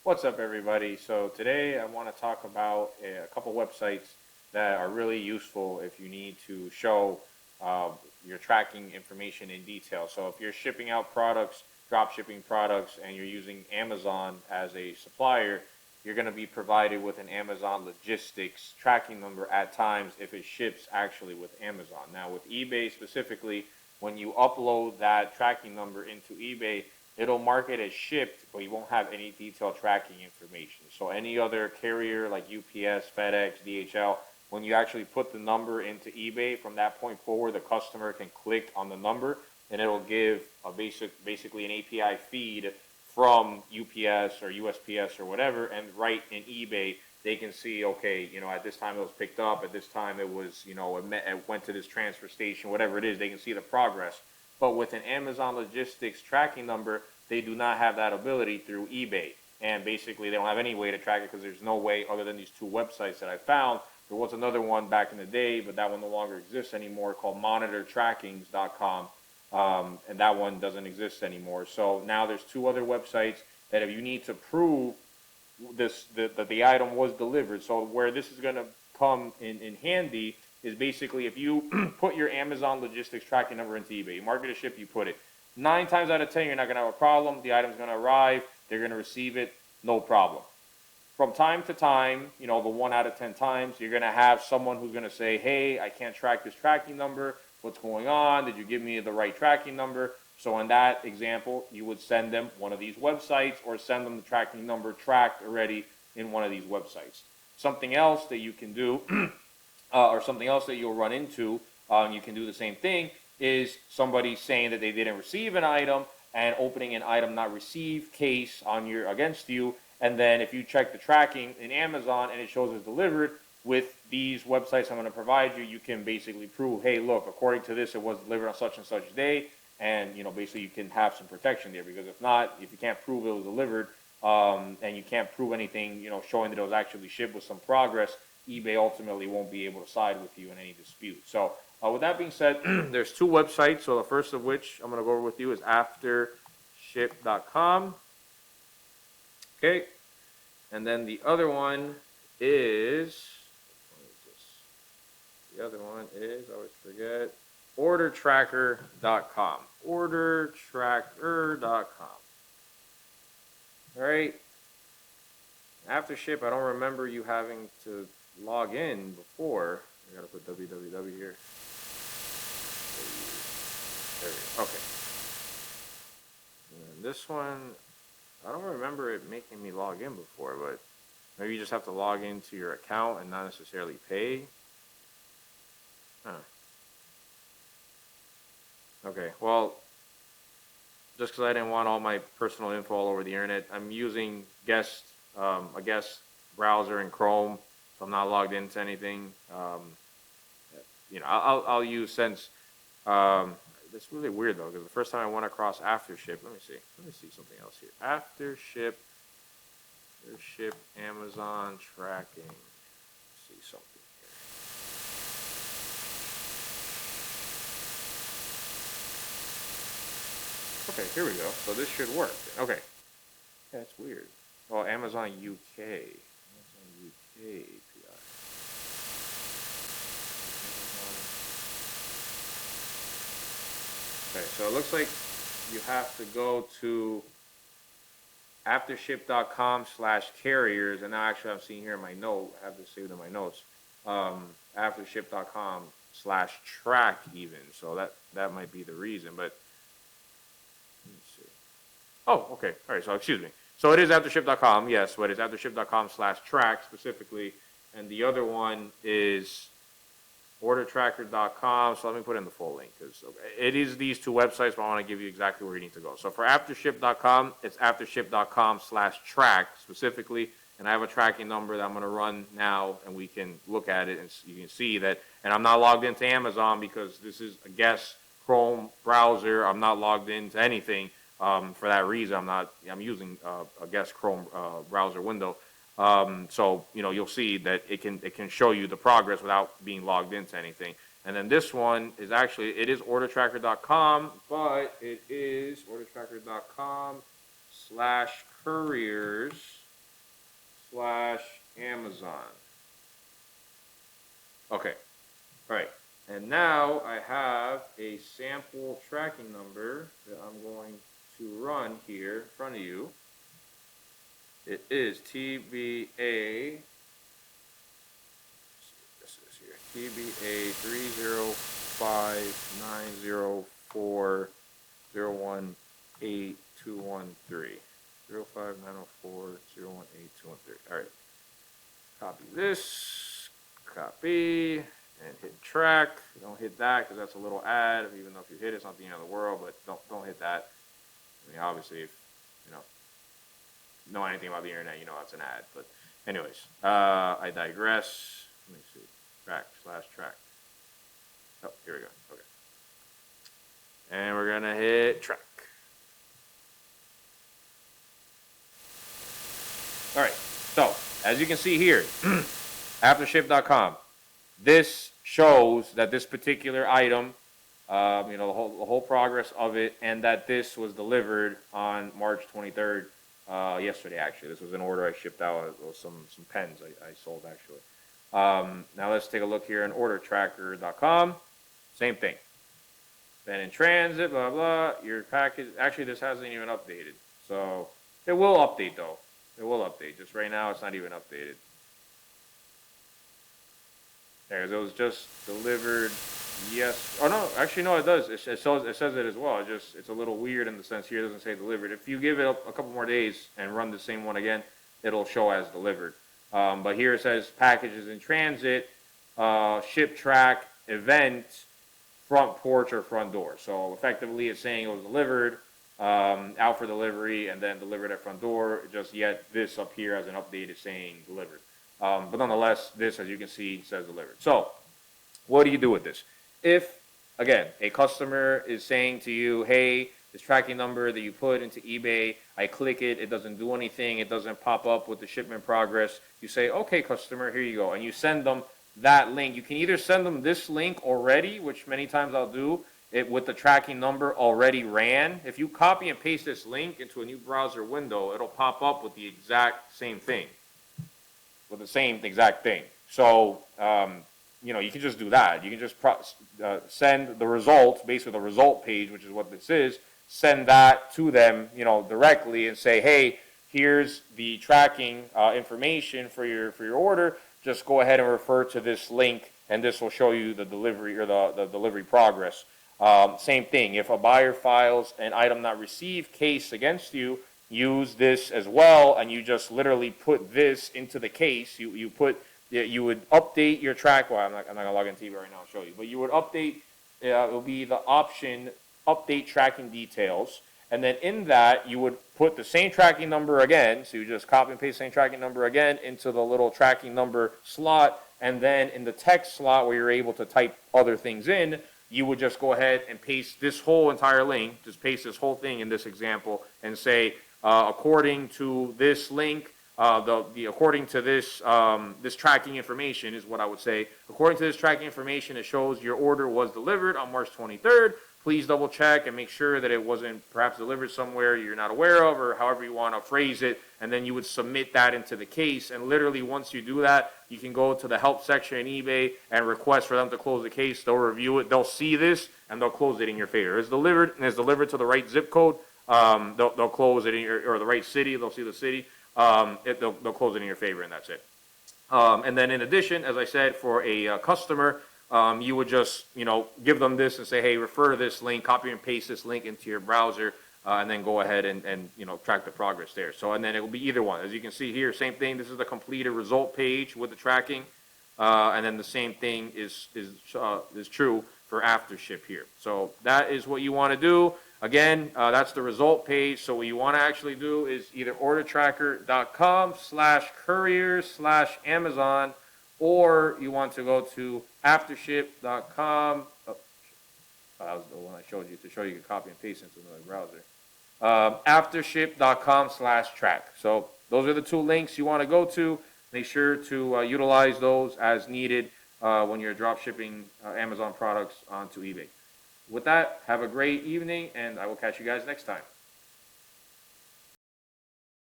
What's up, everybody? So today I want to talk about a couple websites that are really useful if you need to show your tracking information in detail. So if you're shipping out products, drop shipping products, and you're using Amazon as a supplier, you're going to be provided with an Amazon logistics tracking number at times if it ships actually with Amazon. Now with eBay specifically, when you upload that tracking number into eBay, it'll mark it as shipped, but you won't have any detailed tracking information. So any other carrier like UPS, FedEx, DHL, when you actually put the number into eBay, from that point forward, the customer can click on the number and it'll give a basically an API feed from UPS or USPS or whatever, and right in eBay, they can see, okay, at this time it was picked up, at this time it was, it went to this transfer station, whatever it is, they can see the progress. But with an Amazon logistics tracking number, they do not have that ability through eBay. And basically, they don't have any way to track it because there's no way other than these two websites that I found. There was another one back in the day, but that one no longer exists anymore, called monitortrackings.com. And that one doesn't exist anymore. So now there's two other websites that if you need to prove that the item was delivered. So where this is going to come in handy is basically if you put your Amazon logistics tracking number into eBay, you mark it as ship, you put it. 9 times out of 10, you're not going to have a problem. The item's going to arrive. They're going to receive it. No problem. From time to time, the 1 out of 10 times, you're going to have someone who's going to say, hey, I can't track this tracking number. What's going on? Did you give me the right tracking number? So in that example, you would send them one of these websites or send them the tracking number tracked already in one of these websites. Something else that you can do or something else that you'll run into, you can do the same thing, is somebody saying that they didn't receive an item and opening an item not received case against you. And then if you check the tracking in Amazon and it shows it's delivered, with these websites I'm going to provide you, you can basically prove, hey, look, according to this, it was delivered on such and such day. And, basically you can have some protection there, because if not, if you can't prove it was delivered, and you can't prove anything, showing that it was actually shipped with some progress, eBay ultimately won't be able to side with you in any dispute. So with that being said, there's two websites. So the first of which I'm going to go over with you is aftership.com. Okay. And then the other one is, I always forget, ordertracker.com. Ordertracker.com. All right. After ship, I don't remember you having to log in before. I gotta put www here. There we go. Okay. And this one, I don't remember it making me log in before, but maybe you just have to log into your account and not necessarily pay. Huh. Okay, well, just because I didn't want all my personal info all over the internet, I'm using a guest browser in Chrome, so I'm not logged into anything. I'll use since. It's really weird though, because the first time I went across AfterShip, let me see something else here. AfterShip Amazon tracking. Let's see something here. Okay, here we go. So this should work. Okay. Yeah, that's weird. Oh, Amazon UK. Amazon UK API. Okay, so it looks like you have to go to aftership.com/carriers, and now actually I'm seeing here in my note, I have this saved in my notes, aftership.com/track even, so that might be the reason, but let me see. Oh, okay, all right, so excuse me. So it is aftership.com, yes, but it's aftership.com/track specifically, and the other one is ordertracker.com. So let me put in the full link, because it is these two websites, but I want to give you exactly where you need to go. So for aftership.com, it's aftership.com/track specifically, and I have a tracking number that I'm going to run now, and we can look at it, and you can see that. And I'm not logged into Amazon because this is a guest Chrome browser. I'm not logged into anything. For that reason, I'm using a guest Chrome browser window. So you'll see that it can show you the progress without being logged into anything. And then this one is it is ordertracker.com, but it is ordertracker.com/couriers. slash Amazon. Okay, all right. And now I have a sample tracking number that I'm going to run here in front of you. It is TBA. This is here. TBA 30590401821305904018213. All right. Copy this. Copy. And hit track. Don't hit that because that's a little ad. Even though if you hit it, it's not the end of the world. But don't hit that. I mean, obviously, if you know anything about the internet, you know it's an ad. But anyways, I digress. Let me see. Track / track. Oh, here we go. Okay. And we're gonna hit track. All right. So as you can see here, aftership.com. This shows that this particular item, the whole progress of it, and that this was delivered on March 23rd, yesterday actually. This was an order I shipped out. It was some pens I sold actually. Now let's take a look here on ordertracker.com. Same thing. Then in transit, blah blah. Your package. Actually, this hasn't even updated, so it will update though. It will update. Just right now, it's not even updated. There, it was just delivered. Yes. Oh no, actually no, it does. It says it as well. It's a little weird in the sense here it doesn't say delivered. If you give it a couple more days and run the same one again, it'll show as delivered. But here it says packages in transit, ship track, event, front porch or front door. So effectively, it's saying it was delivered, out for delivery, and then delivered at front door. Just yet this up here as an update is saying delivered. But nonetheless, this, as you can see, says delivered. So what do you do with this? If, again, a customer is saying to you, hey, this tracking number that you put into eBay, I click it, it doesn't do anything, it doesn't pop up with the shipment progress, you say, okay, customer, here you go. And you send them that link. You can either send them this link already, which many times I'll do, it with the tracking number already ran. If you copy and paste this link into a new browser window, it'll pop up with the exact same thing. With the same exact thing. So, you can just do that. You can just send the result, basically the result page, which is what this is, send that to them, directly and say, hey, here's the tracking information for your order. Just go ahead and refer to this link, and this will show you the delivery or the delivery progress. Same thing. If a buyer files an item not received case against you, use this as well, and you just literally put this into the case. You would update your track. Well, I'm not gonna log into eBay right now and show you, but you would update. It will be the option update tracking details, and then in that you would put the same tracking number again. So you just copy and paste the same tracking number again into the little tracking number slot, and then in the text slot where you're able to type other things in, you would just go ahead and paste this whole entire link. Just paste this whole thing in this example and say, according to this link, according to this this tracking information is what I would say. According to this tracking information, it shows your order was delivered on March 23rd. Please double check and make sure that it wasn't perhaps delivered somewhere you're not aware of, or however you want to phrase it. And then you would submit that into the case. And literally, once you do that, you can go to the help section in eBay and request for them to close the case. They'll review it. They'll see this and they'll close it in your favor. It's delivered, and it's delivered to the right zip code. They'll close it in or the right city. They'll see the city. They'll close it in your favor, and that's it. And then in addition, as I said, for a customer, you would just give them this and say, hey, refer to this link, copy and paste this link into your browser, and then go ahead and track the progress there. So, and then it will be either one. As you can see here, same thing. This is the completed result page with the tracking, and then the same thing is true for after ship here. So that is what you want to do. Again, that's the result page. So what you want to actually do is either ordertracker.com/courier/Amazon, or you want to go to aftership.com. Oh, that was the one I showed you to show you can copy and paste into another browser. Aftership.com/track. So those are the two links you want to go to. Make sure to utilize those as needed when you're drop shipping Amazon products onto eBay. With that, have a great evening, and I will catch you guys next time.